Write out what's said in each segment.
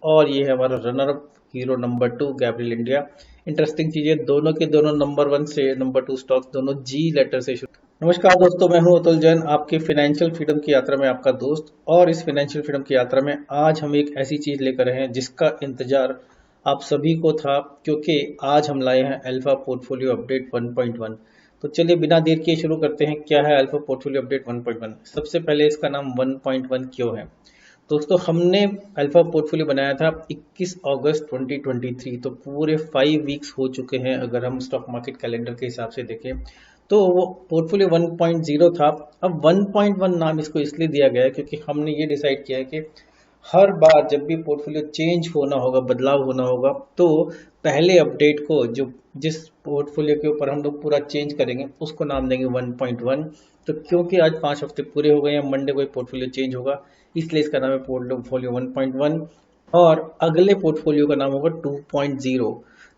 और ये है हमारा runner up hero number 2 Gabriel India. Interesting चीज है, दोनों के दोनों नंबर 1 से नंबर 2 स्टॉक्स दोनों जी लेटर से शुरू। नमस्कार दोस्तों, मैं हूं अतुल जैन, आपकी फाइनेंशियल फ्रीडम की यात्रा में आपका दोस्त। और इस फाइनेंशियल फ्रीडम की यात्रा में आज हम एक ऐसी चीज लेकर आए हैं जिसका इंतजार आप सभी को था, क्योंकि आज हम लाए हैं अल्फा पोर्टफोलियो अपडेट 1.1। तो चलिए बिना देर किए शुरू करते हैं। क्या है अल्फा पोर्टफोलियो अपडेट 1.1? सबसे पहले इसका नाम 1.1 क्यों है? दोस्तों, हमने अल्फा पोर्टफोलियो बनाया था 21 अगस्त 2023, तो पूरे 5 वीक्स हो चुके हैं अगर हम स्टॉक मार्केट कैलेंडर के हिसाब से देखें तो। वो पोर्टफोलियो 1.0 था। अब 1.1 नाम इसको इसलिए दिया गया है क्योंकि हमने ये डिसाइड किया है कि हर बार जब भी पोर्टफोलियो चेंज होना होगा, बदलाव होना होगा, तो पहले अपडेट को जो जिस पोर्टफोलियो के ऊपर हम लोग पूरा चेंज करेंगे उसको नाम देंगे 1.1। तो क्योंकि आज 5 हफ्ते पूरे हो गए हैं, मंडे को पोर्टफोलियो चेंज होगा, इसलिए इसका नाम है पोर्टफोलियो 1.1। और अगले पोर्टफोलियो का नाम होगा 2.0।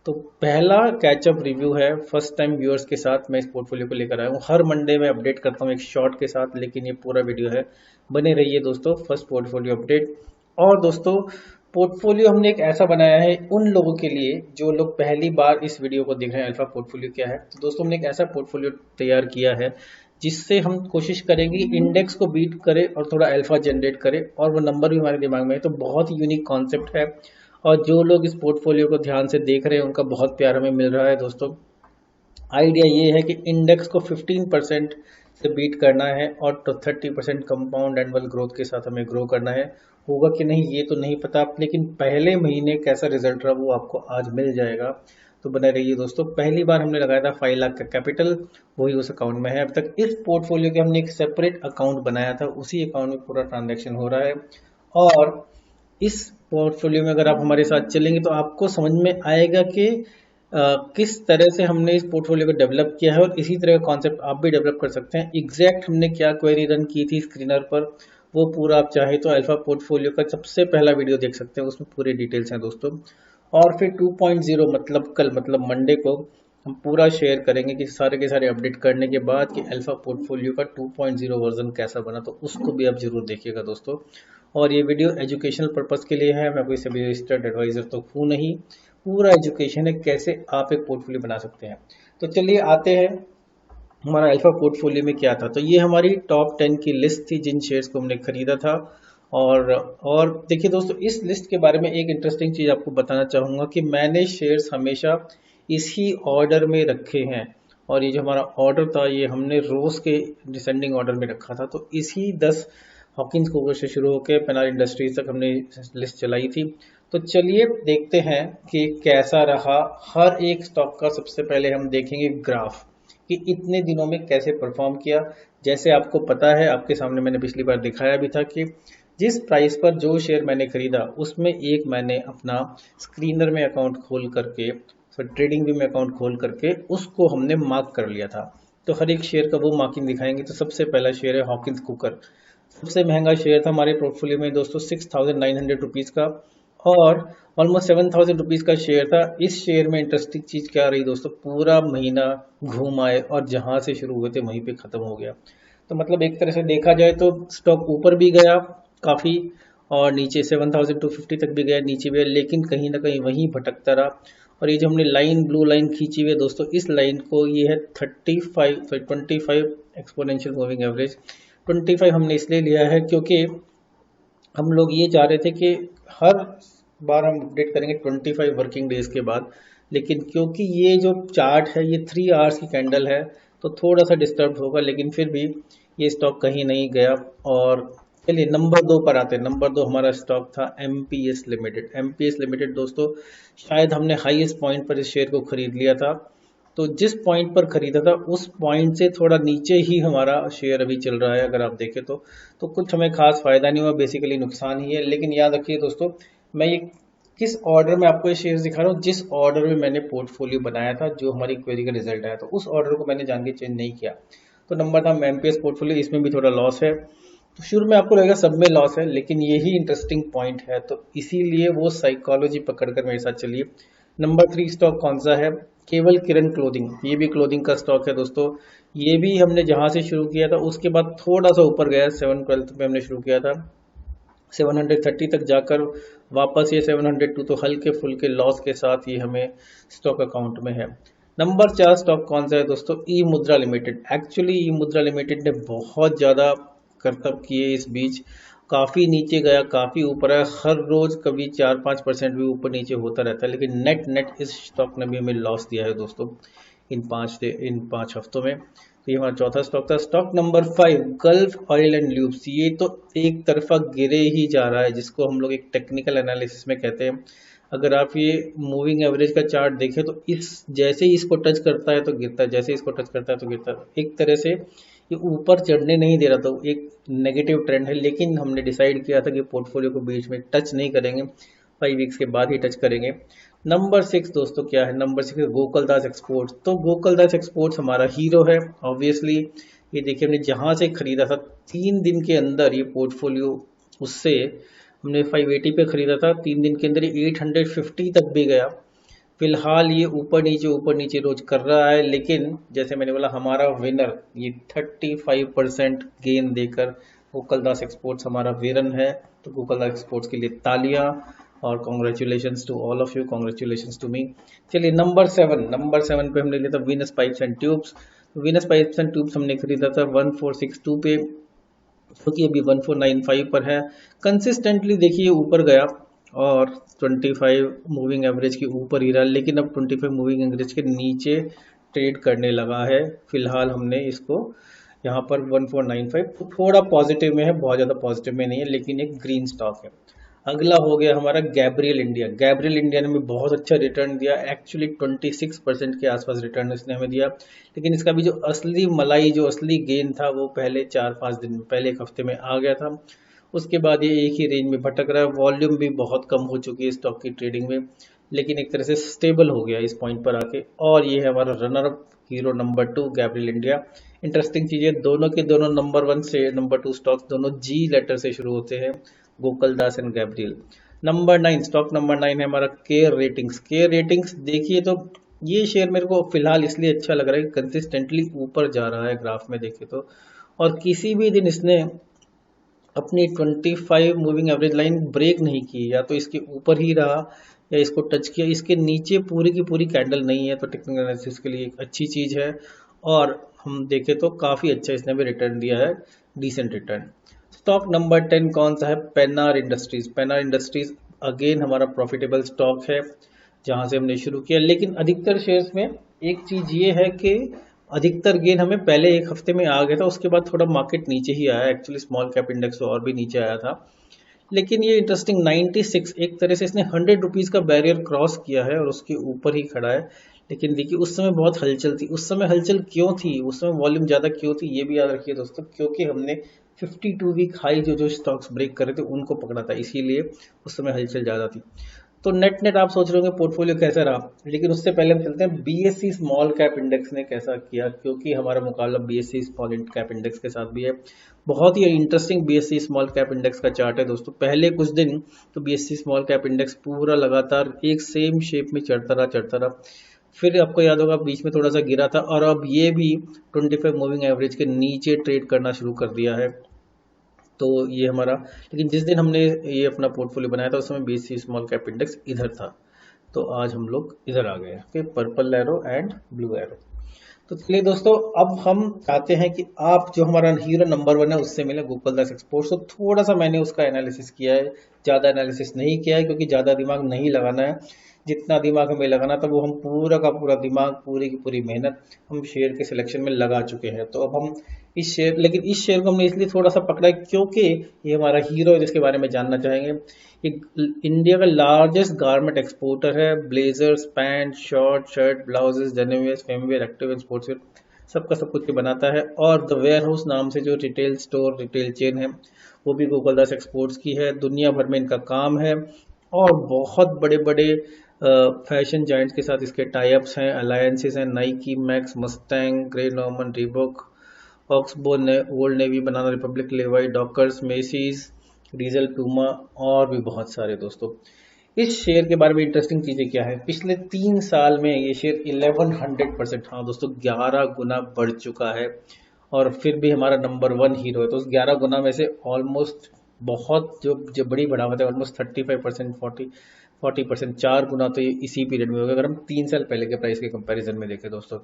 तो पहला कैचअप रिव्यू है फर्स्ट टाइम व्यूअर्स के साथ मैं इस पोर्टफोलियो को लेकर आया हूँ। हर मंडे में अपडेट करता हूँ एक शॉर्ट के साथ, लेकिन ये पूरा वीडियो है, बने रहिए दोस्तों। First portfolio update. और दोस्तों, पोर्टफोलियो हमने एक ऐसा बनाया है उन लोगों के लिए जो लोग पहली बार इस वीडियो को देख रहे हैं अल्फा पोर्टफोलियो क्या है। तो दोस्तों, हमने एक ऐसा पोर्टफोलियो तैयार किया है जिससे हम कोशिश करेंगे इंडेक्स को बीट करे और थोड़ा अल्फा जनरेट करे, और वो नंबर भी हमारे दिमाग में है। तो बहुत ही यूनिक कॉन्सेप्ट है, और जो लोग इस पोर्टफोलियो को ध्यान से देख रहे हैं उनका बहुत प्यार हमें मिल रहा है दोस्तों। आइडिया ये है कि इंडेक्स को 15% से बीट करना है और तो 30% कंपाउंड एनुअल ग्रोथ के साथ हमें ग्रो करना है। होगा कि नहीं ये तो नहीं पता, लेकिन पहले महीने कैसा रिजल्ट रहा वो आपको आज मिल जाएगा। तो बने रहिए दोस्तों। पहली बार हमने लगाया था 5 लाख का कैपिटल, वही उस अकाउंट में है। अब तक इस पोर्टफोलियो के हमने एक सेपरेट अकाउंट बनाया था, उसी अकाउंट में पूरा ट्रांजैक्शन हो रहा है। और इस पोर्टफोलियो में अगर आप हमारे साथ चलेंगे तो आपको समझ में आएगा कि किस तरह से हमने इस पोर्टफोलियो को डेवलप किया है, और इसी तरह का कॉन्सेप्ट आप भी डेवलप कर सकते हैं। एग्जैक्ट हमने क्या क्वेरी रन की थी स्क्रीनर पर, वो पूरा आप चाहे तो अल्फा पोर्टफोलियो का सबसे पहला वीडियो देख सकते हैं, उसमें पूरी डिटेल्स हैं दोस्तों। और फिर 2.0 मतलब कल, मतलब मंडे को हम पूरा शेयर करेंगे कि सारे के सारे अपडेट करने के बाद कि अल्फा पोर्टफोलियो का 2.0 वर्जन कैसा बना, तो उसको भी आप जरूर देखिएगा दोस्तों। और ये वीडियो एजुकेशनल पर्पस के लिए है, मैं कोई से भी रजिस्टर्ड एडवाइजर तो हूँ नहीं। पूरा एजुकेशन है कैसे आप एक पोर्टफोलियो बना सकते हैं। तो चलिए आते हैं हमारा अल्फा पोर्टफोलियो में क्या था। तो ये हमारी टॉप 10 की लिस्ट थी जिन शेयर्स को हमने खरीदा था। और देखिए दोस्तों, इस लिस्ट के बारे में एक इंटरेस्टिंग चीज आपको बताना चाहूंगा कि मैंने शेयर्स हमेशा इसी ऑर्डर में रखे हैं। और ये जो हमारा ऑर्डर था ये हमने रोज के डिसेंडिंग ऑर्डर में रखा था। तो इसी 10 हॉकिंस कोको से शुरू होकर पेनार इंडस्ट्रीज तक हमने लिस्ट चलाई थी। तो चलिए देखते हैं कि कैसा रहा हर एक स्टॉक का। सबसे पहले हम देखेंगे ग्राफ कि इतने दिनों में कैसे परफॉर्म किया। जैसे आपको पता है, आपके सामने मैंने पिछली बार दिखाया भी था कि जिस प्राइस पर जो शेयर मैंने खरीदा उसमें एक मैंने अपना स्क्रीनर में अकाउंट खोल करके, ट्रेडिंग व्यू में अकाउंट खोल करके उसको हमने मार्क कर लिया था। तो हर एक शेयर का वो मार्किंग दिखाएंगे। तो सबसे पहला शेयर है हॉकिंस कुकर। सबसे महंगा शेयर था हमारे पोर्टफोलियो में दोस्तों, 6,900 रुपीज का, और ऑलमोस्ट 7,000 रुपीज का शेयर था। इस शेयर में इंटरेस्टिंग चीज क्या रही दोस्तों, पूरा महीना घूम आए और जहां से शुरू हुए थे वहीं पे खत्म हो गया। तो मतलब एक तरह से देखा जाए तो स्टॉक ऊपर भी गया काफी, और नीचे 7,250 तक भी गया, नीचे भी, लेकिन कहीं ना कहीं वहीं भटकता रहा। और ये जो हमने लाइन, ब्लू लाइन खींची हुई है दोस्तों, इस लाइन को, ये है 25 एक्सपोनेंशियल मूविंग एवरेज। 25 हमने इसलिए लिया है क्योंकि हम लोग ये चाह रहे थे कि हर बार हम अपडेट करेंगे 25 वर्किंग डेज के बाद, लेकिन क्योंकि ये जो चार्ट है ये 3 आवर्स की कैंडल है तो थोड़ा सा डिस्टर्ब होगा, लेकिन फिर भी ये स्टॉक कहीं नहीं गया। और चलिए नंबर 2 पर आते हैं। नंबर 2 हमारा स्टॉक था एमपीएस लिमिटेड। एमपीएस लिमिटेड दोस्तों, शायद हमने हाईएस्ट पॉइंट पर इस शेयर को खरीद लिया था। तो जिस पॉइंट पर खरीदा था उस पॉइंट से थोड़ा नीचे ही हमारा शेयर अभी चल रहा है अगर आप देखें तो कुछ हमें खास फायदा नहीं हुआ, बेसिकली नुकसान ही है। लेकिन याद रखिए दोस्तों, मैं ये किस ऑर्डर में आपको ये शेयर्स दिखा रहा हूँ, जिस ऑर्डर में मैंने पोर्टफोलियो बनाया था, जो हमारी क्वेरी का रिजल्ट आया, तो उस ऑर्डर को मैंने जान के चेंज नहीं किया। तो नंबर था एमपीएस पोर्टफोलियो, इसमें भी थोड़ा लॉस है। तो शुरू में आपको लगेगा सब में लॉस है, लेकिन यही इंटरेस्टिंग पॉइंट है, तो इसीलिए वो साइकोलॉजी पकड़कर मेरे साथ चलिए। नंबर 3 स्टॉक कौन सा है? केवल किरण क्लोथिंग। ये भी क्लोथिंग का स्टॉक है दोस्तों। ये भी हमने जहां से शुरू किया था उसके बाद थोड़ा सा ऊपर गया, 7/12 पे हमने शुरू किया था, 730 तक जाकर वापस ये 702, तो हल्के फुल्के लॉस के साथ ये हमें स्टॉक अकाउंट में है। नंबर 4 स्टॉक कौन सा है दोस्तों? ई मुद्रा लिमिटेड। एक्चुअली ई मुद्रा लिमिटेड ने बहुत ज़्यादा करतब किए इस बीच, काफ़ी नीचे गया, काफ़ी ऊपर है, हर रोज कभी 4-5% भी ऊपर नीचे होता रहता है, लेकिन नेट नेट इस स्टॉक ने भी हमें लॉस दिया है दोस्तों इन पाँच हफ्तों में। तो ये हमारा चौथा स्टॉक था। Stock number 5 Gulf Oil and lubes. ये तो एक तरफा गिरे ही जा रहा है, जिसको हम लोग एक टेक्निकल एनालिसिस में कहते हैं। अगर आप ये मूविंग एवरेज का चार्ट देखें तो इस जैसे ही इसको टच करता है तो गिरता है, जैसे इसको टच करता है तो गिरता है। एक तरह से ये ऊपर चढ़ने नहीं दे रहा था, एक नेगेटिव ट्रेंड है, लेकिन हमने डिसाइड किया था कि पोर्टफोलियो को बीच में टच नहीं करेंगे, 5 वीक्स के बाद ही टच करेंगे। नंबर 6 दोस्तों क्या है? Number 6 Gokuldas exports. तो गोकुलदास एक्सपोर्ट्स हमारा हीरो है ऑब्वियसली। ये देखिए हमने जहां से खरीदा था 3 दिन के अंदर ये पोर्टफोलियो, उससे हमने 580 पे खरीदा था, 3 दिन के अंदर ये 850 तक भी गया। फिलहाल ये ऊपर नीचे रोज कर रहा है, लेकिन जैसे मैंने बोला हमारा विनर ये 35% गेन देकर गोकुलदास एक्सपोर्ट्स हमारा विनर है। तो गोकुलदास एक्सपोर्ट्स के लिए तालियां और congratulations to all of you, congratulations to me. चलिए नंबर 7 पे हमने लिया था Venus pipes and tubes. Venus pipes and tubes हमने खरीदा था 1462 पे, क्योंकि अभी 1495 पर है। कंसिस्टेंटली देखिए ऊपर गया और 25 मूविंग एवरेज के ऊपर ही रहा, लेकिन अब 25 मूविंग एवरेज के नीचे ट्रेड करने लगा है। फिलहाल हमने इसको यहाँ पर 1495, तो थोड़ा पॉजिटिव में है, बहुत ज़्यादा पॉजिटिव में नहीं है, लेकिन एक ग्रीन स्टॉक है। अगला हो गया हमारा गैब्रियल इंडिया। गैब्रियल इंडिया ने हमें बहुत अच्छा रिटर्न दिया, एक्चुअली 26% के आसपास रिटर्न इसने हमें दिया, लेकिन इसका भी जो असली मलाई, जो असली गेन था वो पहले 4-5 दिन में, पहले एक हफ्ते में आ गया था। उसके बाद ये एक ही रेंज में भटक रहा है, वॉल्यूम भी बहुत कम हो चुकी है स्टॉक की ट्रेडिंग में, लेकिन एक तरह से स्टेबल हो गया इस पॉइंट पर आके। और ये है हमारा runner up hero number 2 Gabriel India. Interesting चीज़ है, दोनों के दोनों नंबर 1 से नंबर 2 स्टॉक्स दोनों जी लेटर से शुरू होते हैं, Gokuldas and Gabriel. Number 9 stock number 9 है हमारा केयर रेटिंग्स। केयर रेटिंग्स देखिए तो ये शेयर मेरे को फिलहाल इसलिए अच्छा लग रहा है कि कंसिस्टेंटली ऊपर जा रहा है ग्राफ में देखे तो, और किसी भी दिन इसने अपनी 25 मूविंग एवरेज लाइन ब्रेक नहीं की, या तो इसके ऊपर ही रहा या इसको टच किया, इसके नीचे पूरी की पूरी कैंडल नहीं है, तो टेक्निकल एनालिसिस के लिए एक अच्छी चीज़ है। और हम देखें तो काफ़ी अच्छा इसने भी रिटर्न दिया है, डिसेंट रिटर्न। स्टॉक नंबर 10 कौन सा है? Penner industries. Penner industries again हमारा प्रॉफिटेबल स्टॉक है, जहां से हमने शुरू किया, लेकिन अधिकतर शेयर्स में एक चीज ये है कि अधिकतर गेन हमें पहले एक हफ्ते में आ गया था, उसके बाद थोड़ा मार्केट नीचे ही आया। एक्चुअली स्मॉल कैप इंडेक्स और भी नीचे आया था, लेकिन ये इंटरेस्टिंग 96, एक तरह से इसने 100 रुपीज़ का बैरियर क्रॉस किया है और उसके ऊपर ही खड़ा है। लेकिन देखिए उस समय बहुत हलचल थी, उस समय हलचल क्यों थी, उस समय वॉल्यूम ज़्यादा क्यों थी, ये भी याद रखिए दोस्तों, क्योंकि हमने 52 वीक हाई जो स्टॉक्स ब्रेक कर रहे थे उनको पकड़ा था, इसीलिए उस समय हलचल ज़्यादा थी। तो नेट नेट आप सोच रहे होंगे पोर्टफोलियो कैसा रहा, लेकिन उससे पहले हम चलते हैं बीएससी स्मॉल कैप इंडेक्स ने कैसा किया, क्योंकि हमारा मुकाबला बीएससी स्मॉल कैप इंडेक्स के साथ भी है। बहुत ही interesting BSC small cap index का चार्ट है दोस्तों। पहले कुछ दिन तो बीएससी स्मॉल कैप इंडेक्स पूरा लगातार एक सेम शेप में चढ़ता रहा, फिर आपको याद होगा बीच में थोड़ा सा गिरा था, और अब ये भी 25 मूविंग एवरेज के नीचे ट्रेड करना शुरू कर दिया है। तो ये हमारा, लेकिन जिस दिन हमने ये अपना पोर्टफोलियो बनाया था उस समय बीएससी स्मॉल कैप इंडेक्स इधर था, तो आज हम लोग इधर आ गए हैं, purple arrow and blue arrow. तो चलिए दोस्तों, अब हम चाहते हैं कि आप जो हमारा हीरो नंबर 1 है उससे मिले, गोकुलदास एक्सपोर्ट्स। तो थोड़ा सा मैंने उसका एनालिसिस किया है, ज़्यादा एनालिसिस नहीं किया है, क्योंकि ज़्यादा दिमाग नहीं लगाना है। जितना दिमाग हमें लगाना था वो हम पूरा का पूरा दिमाग, पूरी की पूरी मेहनत हम शेयर के सिलेक्शन में लगा चुके हैं। तो अब हम लेकिन इस शेयर को हमने इसलिए थोड़ा सा पकड़ा है क्योंकि ये हमारा हीरो है, जिसके बारे में जानना चाहेंगे। इंडिया का लार्जेस्ट गारमेंट एक्सपोर्टर है, blazers, pant, short, shirt, blouses, denim, femwear, active and sports wear, सबका सब कुछ बनाता है। और द वेयर हाउस नाम से जो रिटेल स्टोर, रिटेल चेन है, वो भी गोकुलदास एक्सपोर्ट्स की है। दुनिया भर में इनका काम है, और बहुत बड़े बड़े फैशन जाइंट्स के साथ इसके टाई अप्स हैं, अलायंसेस हैं, Nike, Max, Mustang, Greg Norman, Reebok, Oxbow, Old Navy, Banana Republic, Levi, Dockers, Macy's, Diesel, Puma, और भी बहुत सारे दोस्तों। इस शेयर के बारे में इंटरेस्टिंग चीज़ें क्या है, पिछले 3 साल में ये शेयर 1100%, हाँ दोस्तों 11 गुना बढ़ चुका है, और फिर भी हमारा नंबर 1 हीरो है। तो उस 11 गुना में से ऑलमोस्ट बहुत जो बड़ी बढ़ावट है, ऑलमोस्ट 35%, 40% 4 गुना तो ये इसी पीरियड में होगा अगर हम 3 साल पहले के प्राइस के कंपैरिजन में देखें दोस्तों।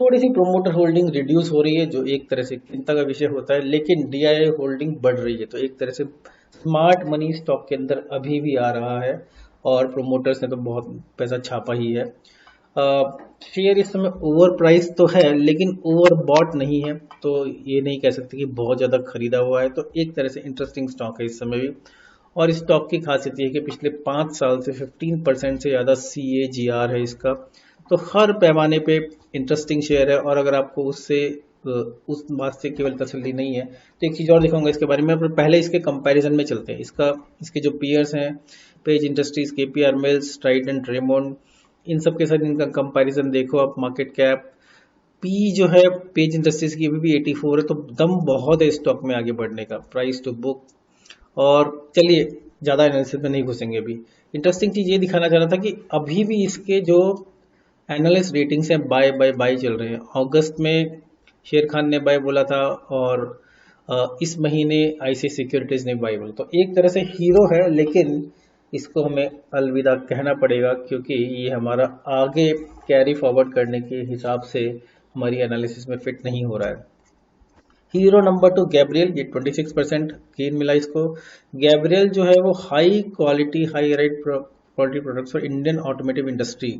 थोड़ी सी प्रोमोटर होल्डिंग रिड्यूस हो रही है जो एक तरह से चिंता का विषय होता है, लेकिन डीआईआई होल्डिंग बढ़ रही है, तो एक तरह से स्मार्ट मनी स्टॉक के अंदर अभी भी आ रहा है और प्रोमोटर्स ने तो बहुत पैसा छापा ही है। शेयर इस समय ओवर प्राइस तो है लेकिन ओवर बॉट नहीं है, तो ये नहीं कह सकते कि बहुत ज़्यादा खरीदा हुआ है, तो एक तरह से इंटरेस्टिंग स्टॉक है इस समय भी। और इस स्टॉक की खासियत ये है कि पिछले 5 साल से 15% से ज़्यादा CAGR है इसका, तो हर पैमाने पे इंटरेस्टिंग शेयर है। और अगर आपको उस बात से केवल तसल्ली नहीं है तो एक चीज़ और दिखाऊंगा इसके बारे में, पर पहले इसके कंपैरिजन में चलते हैं। इसके जो पीयर्स हैं, Page industries, KPR mills, Trident, Raymond, इन सब के साथ इनका कंपैरिजन देखो आप। मार्केट कैप पी जो है पेज इंडस्ट्रीज की अभी भी 84 है, तो दम बहुत है स्टॉक में आगे बढ़ने का। प्राइस टू बुक, और चलिए ज़्यादा एनालिसिस में नहीं घुसेंगे अभी। इंटरेस्टिंग चीज़ ये दिखाना चाह रहा था कि अभी भी इसके जो एनालिस्ट रेटिंग्स हैं बाय बाय बाय चल रहे हैं। अगस्त में शेर खान ने बाय बोला था और इस महीने ICICI सिक्योरिटीज ने बाय बोला, तो एक तरह से हीरो है, लेकिन इसको हमें अलविदा कहना पड़ेगा क्योंकि ये हमारा आगे कैरी फॉरवर्ड करने के हिसाब से हमारी एनालिसिस में फिट नहीं हो रहा है। हीरो नंबर 2 गैब्रियल, ये 26% गेन मिला इसको। गैब्रियल जो है वो high quality high rate quality products for Indian automotive industry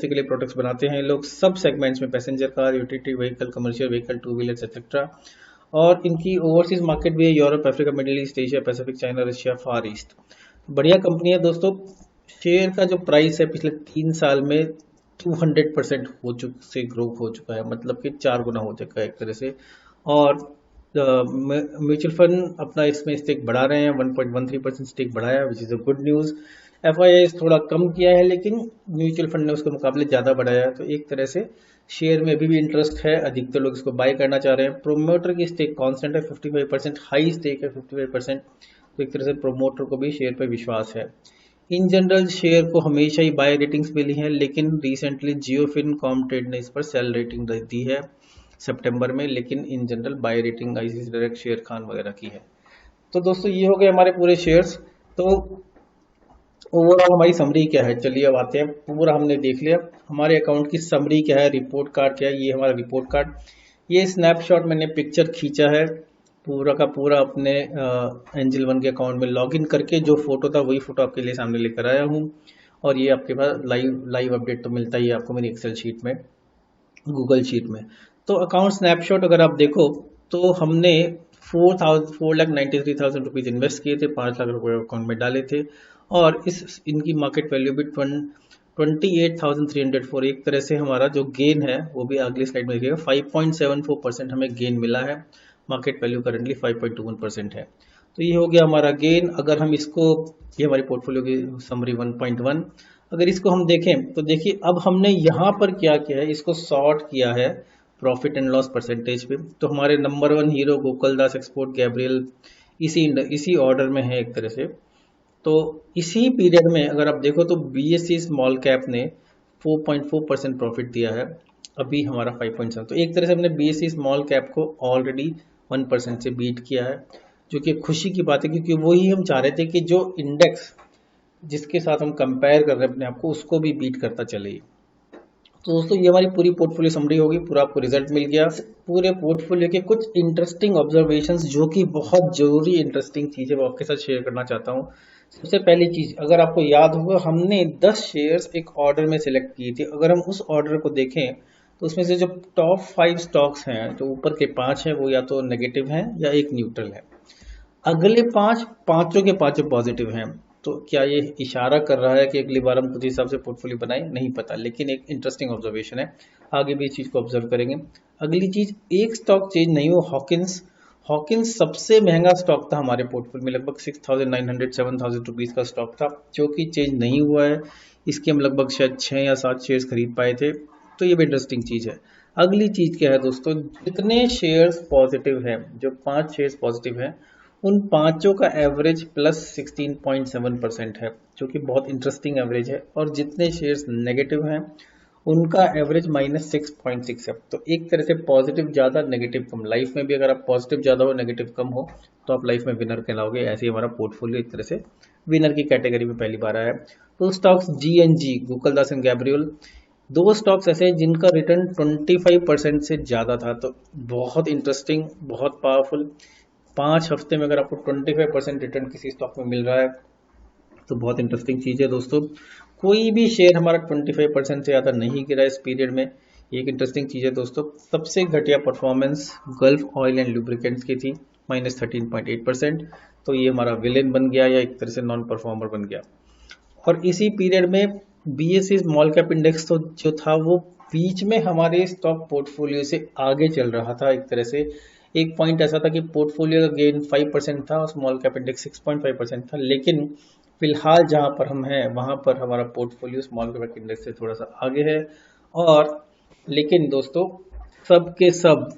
के लिए प्रोडक्ट्स बनाते हैं लोग, सब सेगमेंट्स में, passenger car, utility vehicle, commercial vehicle, two wheelers etcetera. और इनकी ओवरसीज मार्केट भी है, Europe, Africa, Middle East, Asia Pacific, China, Russia, Far East. बढ़िया कंपनी है दोस्तों। शेयर का जो प्राइस है पिछले 3 साल में 200% ग्रो हो चुका है, मतलब कि 4 गुना हो चुका है एक तरह से। और म्यूचुअल फंड अपना इसमें स्टेक बढ़ा रहे हैं, 1.13% स्टेक बढ़ाया, which is a good news. FIIs थोड़ा कम किया है लेकिन म्यूचुअल फंड ने उसके मुकाबले ज़्यादा बढ़ाया है, तो एक तरह से शेयर में अभी भी इंटरेस्ट है, अधिकतर लोग इसको बाय करना चाह रहे हैं। प्रोमोटर की स्टेक कांस्टेंट है 55%, हाई स्टेक है 55%, तो एक तरह से प्रोमोटर को भी शेयर पर विश्वास है। इन जनरल शेयर को हमेशा ही बाय रेटिंग्स मिली हैं, लेकिन रिसेंटली जियोफिन कॉमट्रेड ने इस पर सेल रेटिंग दी है सितंबर में, लेकिन in general buy rating ICICI direct, Sharekhan वगैरह की है। तो दोस्तों ये हो गए हमारे पूरे शेयर्स। तो ओवरऑल हमारी समरी क्या है, चलिए अब आते हैं। पूरा हमने देख लिया हमारे अकाउंट की समरी क्या है, रिपोर्ट कार्ड क्या है। ये हमारा रिपोर्ट कार्ड, ये स्नैपशॉट मैंने पिक्चर खींचा है पूरा का पूरा अपने एंजल वन के अकाउंट में लॉगिन करके, जो फोटो था वही फोटो आपके लिए सामने लेकर आया हूँ। और ये आपके पास लाइव अपडेट तो मिलता ही है आपको मेरी एक्सेल शीट में, गूगल शीट में। तो अकाउंट स्नैपशॉट अगर आप देखो तो हमने 4,93,000 रुपीज़ इन्वेस्ट किए थे, 5 लाख रुपए अकाउंट में डाले थे, और इनकी मार्केट वैल्यू भी 28,304। एक तरह से हमारा जो गेन है वो भी अगली स्लाइड में देखिएगा, 5.74% हमें गेन मिला है। मार्केट वैल्यू करेंटली 5.21% है, तो ये हो गया हमारा गेन। अगर हम इसको, ये हमारी पोर्टफोलियो की समरी 1.1, अगर इसको हम देखें तो देखिए अब हमने यहाँ पर क्या किया है, इसको सॉर्ट किया है प्रॉफिट एंड लॉस परसेंटेज पे। तो हमारे number 1 hero Gokuldas export Gabriel इसी ऑर्डर में है एक तरह से। तो इसी पीरियड में अगर आप देखो तो BSE स्मॉल कैप ने 4.4% प्रॉफिट दिया है, अभी हमारा 5.7। तो एक तरह से हमने BSE स्मॉल कैप को ऑलरेडी 1% से बीट किया है, जो कि खुशी की बात है, क्योंकि वही हम चाह रहे थे कि जो इंडेक्स जिसके साथ हम कंपेयर कर रहे हैं अपने आप को, उसको भी बीट करता चले। तो दोस्तों ये हमारी पूरी पोर्टफोलियो समरी होगी, पूरा आपको रिजल्ट मिल गया। पूरे पोर्टफोलियो के कुछ इंटरेस्टिंग ऑब्जर्वेशंस, जो कि बहुत जरूरी इंटरेस्टिंग चीज़ है, वो आपके साथ शेयर करना चाहता हूँ। सबसे पहली चीज़, अगर आपको याद होगा हमने 10 शेयर्स एक ऑर्डर में सिलेक्ट किए थे। अगर हम उस ऑर्डर को देखें तो उसमें से जो टॉप 5 स्टॉक्स हैं, जो ऊपर के 5 हैं, वो या तो नेगेटिव हैं या एक न्यूट्रल है। अगले 5 पांचों के पांचों पॉजिटिव हैं। तो क्या ये इशारा कर रहा है कि अगली बार हम खुद हिसाब से पोर्टफोलियो बनाएं? नहीं पता, लेकिन एक इंटरेस्टिंग ऑब्जर्वेशन है, आगे भी इस चीज़ को ऑब्जर्व करेंगे। अगली चीज़, एक स्टॉक चेंज नहीं हो, हॉकिंस सबसे महंगा स्टॉक था हमारे पोर्टफोलियो में, लगभग 6,900-7,000 रुपीज़ का स्टॉक था, जो कि चेंज नहीं हुआ है। इसके हम लगभग शायद 6 या 7 शेयर्स खरीद पाए थे, तो ये भी इंटरेस्टिंग चीज़ है। अगली चीज़ क्या है दोस्तों, जितने शेयर्स पॉजिटिव हैं, जो 5 शेयर्स पॉजिटिव हैं, उन पांचों का एवरेज प्लस 16.7% है, जो कि बहुत इंटरेस्टिंग एवरेज है। और जितने शेयर्स नेगेटिव हैं उनका एवरेज -6.6 है। तो एक तरह से पॉजिटिव ज़्यादा नेगेटिव कम। लाइफ में भी अगर आप पॉजिटिव ज़्यादा हो नेगेटिव कम हो तो आप लाइफ में विनर कहलाओगे। ऐसे ही हमारा पोर्टफोलियो एक तरह से विनर की कैटेगरी में पहली बार आया है। तो stocks GNG, Gokuldas and Gabriel, दो स्टॉक्स ऐसे हैं जिनका रिटर्न 25% से ज़्यादा था। तो बहुत इंटरेस्टिंग, बहुत पावरफुल। 5 हफ्ते में अगर आपको 25% रिटर्न किसी स्टॉक में मिल रहा है तो बहुत इंटरेस्टिंग चीज़ है दोस्तों। कोई भी शेयर हमारा 25% से ज़्यादा नहीं गिरा इस पीरियड में, एक इंटरेस्टिंग चीज़ है दोस्तों। सबसे घटिया performance gulf Oil and lubricants की थी, -13.8%। तो ये हमारा विलेन बन गया या एक तरह से नॉन परफॉर्मर बन गया। और इसी पीरियड में BSE स्मॉल कैप इंडेक्स तो जो था वो बीच में हमारे स्टॉक पोर्टफोलियो से आगे चल रहा था। एक तरह से एक पॉइंट ऐसा था कि पोर्टफोलियो का गेन 5% था और स्मॉल कैप इंडेक्स 6.5% था। लेकिन फिलहाल जहां पर हम हैं वहां पर हमारा पोर्टफोलियो स्मॉल कैप इंडेक्स से थोड़ा सा आगे है। और लेकिन दोस्तों सब के सब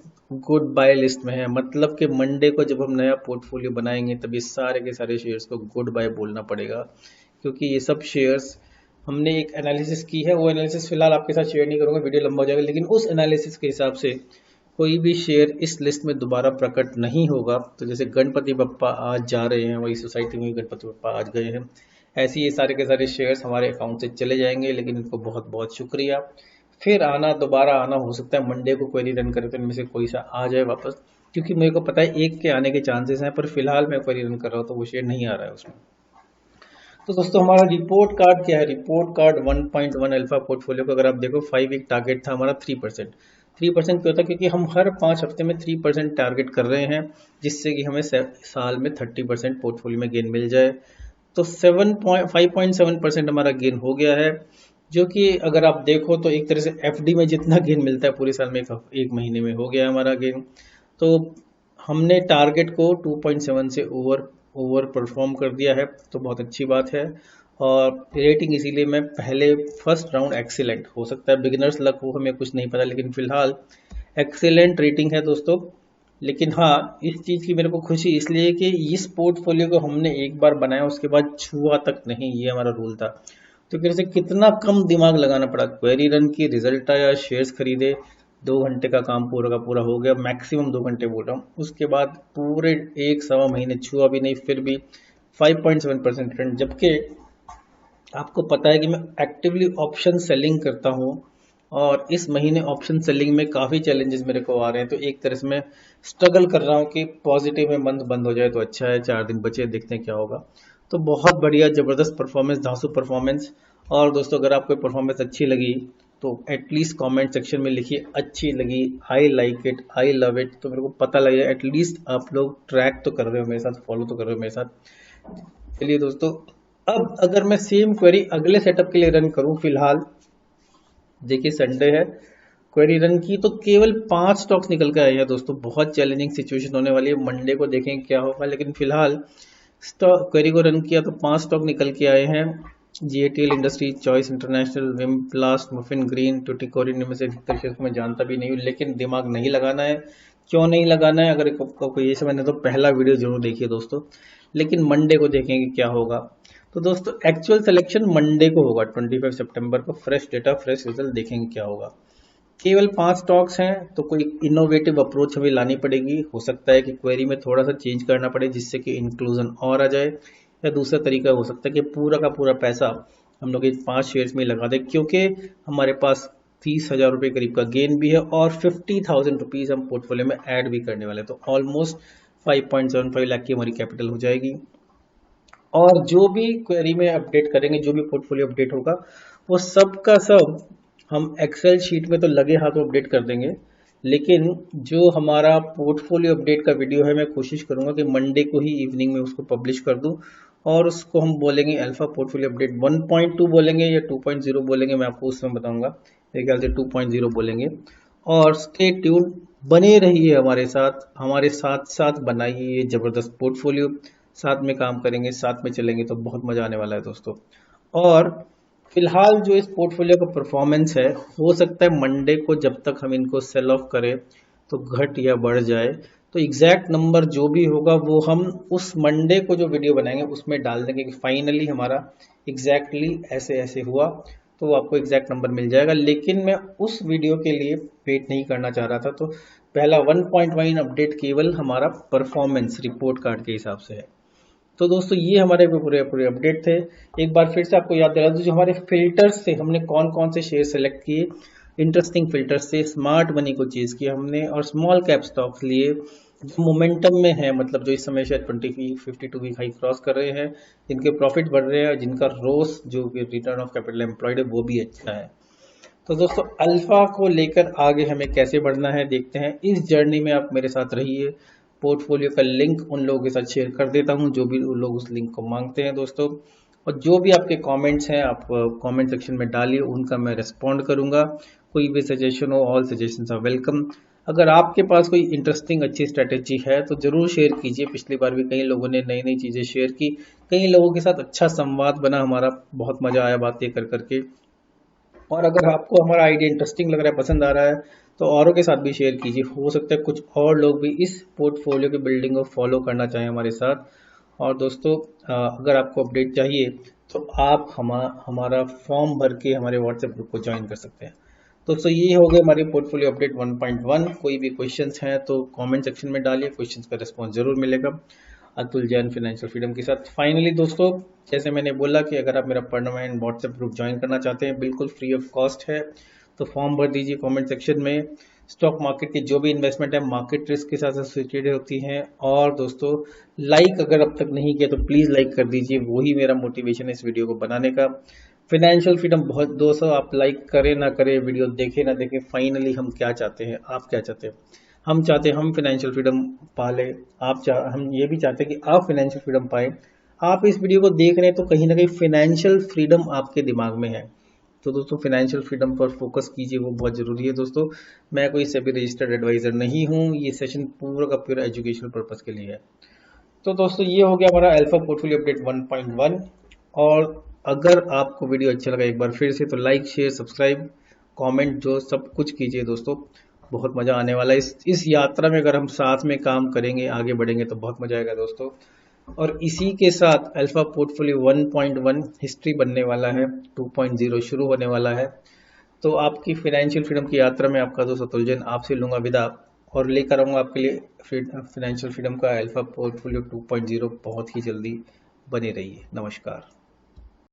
गुड बाय लिस्ट में है। मतलब कि मंडे को जब हम नया पोर्टफोलियो बनाएंगे तब ये सारे के सारे शेयर्स को गुड बाय बोलना पड़ेगा, क्योंकि ये सब शेयर्स हमने एक एनालिसिस की है। वो एनालिसिस फिलहाल आपके साथ शेयर नहीं करूंगा, वीडियो लंबा हो जाएगा। लेकिन उस एनालिसिस के हिसाब से कोई भी शेयर इस लिस्ट में दोबारा प्रकट नहीं होगा। तो जैसे गणपति बप्पा आज जा रहे हैं, वही सोसाइटी में गणपति बप्पा आज गए हैं, ऐसे ये सारे के सारे शेयर्स हमारे अकाउंट से चले जाएंगे। लेकिन इनको बहुत बहुत शुक्रिया। फिर आना, दोबारा आना हो सकता है मंडे को क्वेरी रन करे तो इनमें से कोई सा आ जाए वापस, क्योंकि मेरे को पता है एक के आने के चांसेस हैं। पर फिलहाल मैं क्वेरी रन कर रहा हूँ तो वो शेयर नहीं आ रहा है उसमें। तो दोस्तों हमारा रिपोर्ट कार्ड क्या है? रिपोर्ट कार्ड 1.1 अल्फा पोर्टफोलियो को अगर आप देखो 5 वीक टारगेट था हमारा 3%। 3% क्यों होता है? क्योंकि हम हर 5 हफ्ते में 3% टारगेट कर रहे हैं, जिससे कि हमें साल में 30% पोर्टफोलियो में गेन मिल जाए। तो 5.7% हमारा गेन हो गया है, जो कि अगर आप देखो तो एक तरह से FD में जितना गेन मिलता है पूरे साल में एक महीने में हो गया हमारा गेन। तो हमने टारगेट को 2.7 से ओवर परफॉर्म कर दिया है, तो बहुत अच्छी बात है। और रेटिंग इसीलिए मैं पहले फर्स्ट राउंड एक्सीलेंट, हो सकता है बिगिनर्स लक हो, हमें कुछ नहीं पता, लेकिन फिलहाल एक्सीलेंट रेटिंग है दोस्तों। लेकिन हाँ, इस चीज़ की मेरे को खुशी इसलिए कि इस पोर्टफोलियो को हमने एक बार बनाया उसके बाद छुआ तक नहीं, ये हमारा रूल था। तो फिर से कितना कम दिमाग लगाना पड़ा, क्वेरी रन की, रिजल्ट आया, शेयर्स खरीदे, 2 घंटे का काम पूरा का पूरा हो गया, मैक्सिमम 2 घंटे बोल रहा हूँ। उसके बाद पूरे 1 सवा महीने छुआ भी नहीं, फिर भी 5.7% रिटर्न। जबकि आपको पता है कि मैं एक्टिवली ऑप्शन सेलिंग करता हूँ और इस महीने ऑप्शन सेलिंग में काफ़ी चैलेंजेस मेरे को आ रहे हैं। तो एक तरह से मैं स्ट्रगल कर रहा हूँ कि पॉजिटिव में मंथ बंद हो जाए तो अच्छा है, 4 दिन बचे, देखते हैं क्या होगा। तो बहुत बढ़िया, ज़बरदस्त परफॉर्मेंस, धांसू परफॉर्मेंस। और दोस्तों अगर आपको परफॉर्मेंस अच्छी लगी तो एटलीस्ट कमेंट सेक्शन में लिखिए अच्छी लगी, I like it, I love it, तो मेरे को पता लगे एटलीस्ट आप लोग ट्रैक तो कर रहे हो मेरे साथ, फॉलो तो कर रहे हो मेरे साथ। चलिए दोस्तों, अब अगर मैं सेम क्वेरी अगले सेटअप के लिए रन करूं, फिलहाल देखिए संडे है, क्वेरी रन की तो केवल 5 स्टॉक्स निकल के आए हैं दोस्तों। बहुत चैलेंजिंग सिचुएशन होने वाली है, मंडे को देखेंगे क्या होगा। लेकिन फिलहाल स्टॉक क्वेरी को रन किया तो 5 स्टॉक निकल के आए हैं। GATL industry, Choice International, Vimplast, Muffin Green, Tuticorin. इनमें से अधिकतर शेयर को मैं जानता भी नहीं हूँ, लेकिन दिमाग नहीं लगाना है। क्यों नहीं लगाना है? अगर आपको ये समझना है तो पहला वीडियो जरूर देखिए दोस्तों। लेकिन मंडे को देखेंगे क्या होगा। तो दोस्तों एक्चुअल सिलेक्शन मंडे को होगा, 25 सितंबर को। फ्रेश डेटा, फ्रेश रिजल्ट, देखेंगे क्या होगा। केवल 5 स्टॉक्स हैं तो कोई इनोवेटिव अप्रोच हमें लानी पड़ेगी। हो सकता है कि क्वेरी में थोड़ा सा चेंज करना पड़े जिससे कि इंक्लूजन और आ जाए, या दूसरा तरीका हो सकता है कि पूरा का पूरा पैसा हम लोग इन 5 शेयर्स में लगा दें, क्योंकि हमारे पास 30,000 रुपये करीब का गेन भी है और 50,000 रुपीज़ हम पोर्टफोलियो में ऐड भी करने वाले हैं। तो ऑलमोस्ट 5.75 लाख की हमारी कैपिटल हो जाएगी। और जो भी क्वेरी में अपडेट करेंगे, जो भी पोर्टफोलियो अपडेट होगा, वो सब का सब हम एक्सेल शीट में तो लगे हाथों अपडेट कर देंगे। लेकिन जो हमारा पोर्टफोलियो अपडेट का वीडियो है, मैं कोशिश करूंगा कि मंडे को ही इवनिंग में उसको पब्लिश कर दूं और उसको हम बोलेंगे अल्फा पोर्टफोलियो अपडेट 1.2 बोलेंगे या 2.0 बोलेंगे, मैं आपको उस समय बताऊंगा। मेरे ख्याल से 2.0 बोलेंगे। और स्टे ट्यून, बने रहिए हमारे साथ साथ बनाइए ये जबरदस्त पोर्टफोलियो। साथ में काम करेंगे, साथ में चलेंगे तो बहुत मजा आने वाला है दोस्तों। और फिलहाल जो इस पोर्टफोलियो का परफॉर्मेंस है, हो सकता है मंडे को जब तक हम इनको सेल ऑफ करें तो घट या बढ़ जाए। तो एग्जैक्ट नंबर जो भी होगा वो हम उस मंडे को जो वीडियो बनाएंगे उसमें डाल देंगे कि फाइनली हमारा एग्जैक्टली ऐसे ऐसे हुआ। तो आपको एग्जैक्ट नंबर मिल जाएगा। लेकिन मैं उस वीडियो के लिए वेट नहीं करना चाह रहा था, तो पहला 1.1 अपडेट केवल हमारा परफॉर्मेंस रिपोर्ट कार्ड के हिसाब से है। तो दोस्तों ये हमारे पूरे पूरे अपडेट थे। एक बार फिर से आपको याद दिला दूं, जो हमारे फिल्टर्स से हमने कौन कौन से शेयर सेलेक्ट किए, इंटरेस्टिंग फिल्टर्स से स्मार्ट मनी को चेज किया हमने, और स्मॉल कैप स्टॉक्स लिए जो मोमेंटम में है, मतलब जो इस समय शायद 52 वीक हाई क्रॉस कर रहे हैं, जिनके प्रॉफिट बढ़ रहे हैं, जिनका रोस जो रिटर्न ऑफ कैपिटल एम्प्लॉयड है वो भी अच्छा है। तो दोस्तों अल्फा को लेकर आगे हमें कैसे बढ़ना है देखते हैं। इस जर्नी में आप मेरे साथ रहिए। पोर्टफोलियो का लिंक उन लोगों के साथ शेयर कर देता हूं जो भी लोग उस लिंक को मांगते हैं दोस्तों, और जो भी आपके कमेंट्स हैं आप कमेंट सेक्शन में डालिए, उनका मैं रिस्पॉन्ड करूंगा। कोई भी सजेशन हो, ऑल सजेशंस आर वेलकम। अगर आपके पास कोई इंटरेस्टिंग अच्छी स्ट्रेटेजी है तो जरूर शेयर कीजिए। पिछली बार भी कई लोगों ने नई नई चीजें शेयर की, कई लोगों के साथ अच्छा संवाद बना हमारा, बहुत मजा आया बातें कर करके। और अगर आपको हमारा आइडिया इंटरेस्टिंग लग रहा है, पसंद आ रहा है, तो औरों के साथ भी शेयर कीजिए। हो सकता है कुछ और लोग भी इस पोर्टफोलियो की बिल्डिंग को फॉलो करना चाहें हमारे साथ। और दोस्तों अगर आपको अपडेट चाहिए तो आप हमारा फॉर्म भर के हमारे व्हाट्सएप ग्रुप को ज्वाइन कर सकते हैं। दोस्तों ये हो गए हमारी पोर्टफोलियो अपडेट 1.1। कोई भी क्वेश्चंस हैं तो कमेंट सेक्शन में डालिए, क्वेश्चंस का रिस्पॉन्स जरूर मिलेगा। अतुल जैन फाइनेंशियल फ्रीडम के साथ। फाइनली दोस्तों, जैसे मैंने बोला कि अगर आप मेरा परमानेंट व्हाट्सएप ग्रुप ज्वाइन करना चाहते हैं, बिल्कुल फ्री ऑफ कॉस्ट है, तो फॉर्म भर दीजिए कमेंट सेक्शन में। स्टॉक मार्केट की जो भी इन्वेस्टमेंट है मार्केट रिस्क के साथ एसोसिएटेड होती हैं। और दोस्तों लाइक अगर अब तक नहीं किया तो प्लीज लाइक कर दीजिए, वही मेरा मोटिवेशन है इस वीडियो को बनाने का। फाइनेंशियल फ्रीडम बहुत, दोस्तों आप लाइक करें ना करें, वीडियो देखें ना देखें, फाइनली हम क्या चाहते हैं, आप क्या चाहते हैं? हम चाहते हैं हम फाइनेंशियल फ्रीडम पाले। हम ये भी चाहते हैं कि आप फाइनेंशियल फ्रीडम पाए। आप इस वीडियो को देख रहे हैं तो कहीं ना कहीं फाइनेंशियल फ्रीडम आपके दिमाग में है, तो दोस्तों फाइनेंशियल फ्रीडम पर फोकस कीजिए, वो बहुत जरूरी है दोस्तों। मैं कोई सेबी रजिस्टर्ड एडवाइजर नहीं हूँ, ये सेशन पूरा का पूरा एजुकेशनल पर्पस के लिए है। तो दोस्तों ये हो गया हमारा अल्फा पोर्टफोलियो अपडेट 1.1। और अगर आपको वीडियो अच्छा लगा एक बार फिर से तो लाइक शेयर सब्सक्राइब कमेंट जो सब कुछ कीजिए दोस्तों, बहुत मजा आने वाला है इस यात्रा में। अगर हम साथ में काम करेंगे, आगे बढ़ेंगे तो बहुत मजा आएगा दोस्तों। और इसी के साथ अल्फा पोर्टफोलियो 1.1 हिस्ट्री बनने वाला है, 2.0 शुरू होने वाला है। तो आपकी फाइनेंशियल फ्रीडम की यात्रा में आपका दोस्त अतुल जैन आपसे लूंगा विदा, और लेकर आऊंगा आपके लिए फाइनेंशियल फ्रीडम का अल्फा पोर्टफोलियो 2.0 बहुत ही जल्दी। बने रहिए। नमस्कार।